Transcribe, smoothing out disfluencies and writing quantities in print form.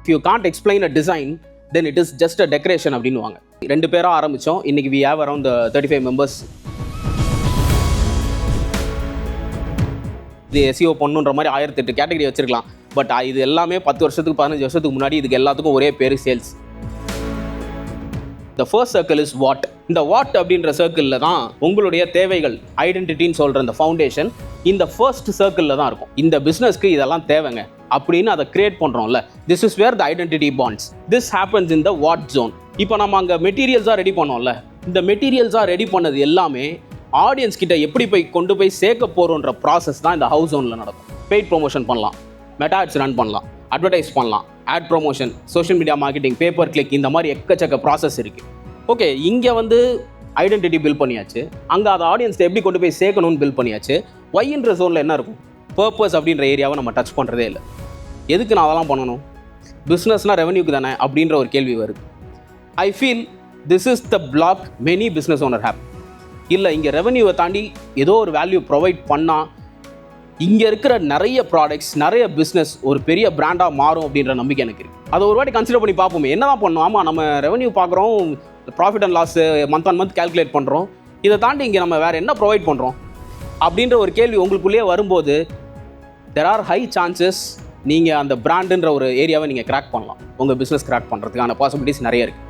If you can't explain a design then it is just a decoration அப்படின்னுவாங்க. 2 பேராக ஆரம்பித்தோம், இன்றைக்கி வி ஹேவ் அரௌண்ட் 35 மெம்பர்ஸ். இது SEO பண்ணுன்ற மாதிரி 1008 கேட்டகரி வச்சிருக்கலாம். பட் இது எல்லாமே 10 வருஷத்துக்கு 15 வருஷத்துக்கு முன்னாடி இதுக்கு எல்லாத்துக்கும் ஒரே பேர் sales. The first circle is what. இந்த வாட் அப்படின்ற சர்க்கிளில் தான் உங்களுடைய தேவைகள், ஐடென்டிட்டின்னு சொல்கிற இந்த ஃபவுண்டேஷன் இந்த ஃபர்ஸ்ட் சர்க்கிளில் தான் இருக்கும். இந்த பிஸ்னஸ்க்கு இதெல்லாம் தேவைங்க அப்படின்னு அதை கிரியேட் பண்ணுறோம்ல, this is where the identity bonds. This happens in the what zone. இப்போ நம்ம அங்கே மெட்டீரியல்ஸாக ரெடி பண்ணோம்ல, இந்த மெட்டீரியல்ஸாக ரெடி பண்ணது எல்லாமே ஆடியன்ஸ் கிட்ட எப்படி போய் கொண்டு போய் சேர்க்க போகிறோன்ற ப்ராசஸ் தான் இந்த ஹவுஸ் ஜோனில் நடக்கும். பெய்ட் ப்ரொமோஷன் பண்ணலாம், மெட்டா ஆட்ஸ் ரன் பண்ணலாம், அட்வர்டைஸ் பண்ணலாம், ad promotion, social media marketing, pay per click, இந்த மாதிரி எக்கச்சக்க ப்ராசஸ் இருக்குது. ஓகே, இங்கே வந்து ஐடென்டிட்டி பில்ட் பண்ணியாச்சு, அங்கே அதை ஆடியன்ஸை எப்படி கொண்டு போய் சேர்க்கணும்னு பில்ட் பண்ணியாச்சு. ஒய்ன்ற ஜோனில் என்ன இருக்கும்? பர்பஸ் அப்படின்ற ஏரியாவை நம்ம டச் பண்ணுறதே இல்லை. எதுக்கு நான் அதெல்லாம் பண்ணணும்? பிஸ்னஸ்னால் ரெவன்யூக்கு தானே அப்படின்ற ஒரு கேள்வி வருது. I feel this is the block many business owner have. இல்லை, இங்கே ரெவன்யூவை தாண்டி ஏதோ ஒரு வேல்யூ ப்ரொவைட் பண்ணால் இங்கே இருக்கிற நிறைய ப்ராடக்ட்ஸ், நிறைய பிஸ்னஸ் ஒரு பெரிய பிராண்டாக மாறும் அப்படின்ற நம்பிக்கை எனக்கு இருக்குது. அதை ஒரு வாட்டி கன்சிடர் பண்ணி பார்ப்போமே, என்ன தான் பண்ணோம். ஆமாம், நம்ம ரெவன்யூ பார்க்குறோம், profit and loss month on month calculate பண்ணுறோம், இதை தாண்டி இங்கே நம்ம வேறு என்ன ப்ரொவைட் பண்ணுறோம் அப்படின்ற ஒரு கேள்வி உங்களுக்குள்ளேயே வரும்போது தெர் ஆர் ஹை சான்சஸ் நீங்கள் அந்த பிராண்டுன்ற ஒரு ஏரியாவை நீங்கள் கிராக் பண்ணலாம். உங்கள் பிஸ்னஸ் கிராக் பண்ணுறதுக்கான பாசிபிலிட்டிஸ் நிறைய இருக்குது.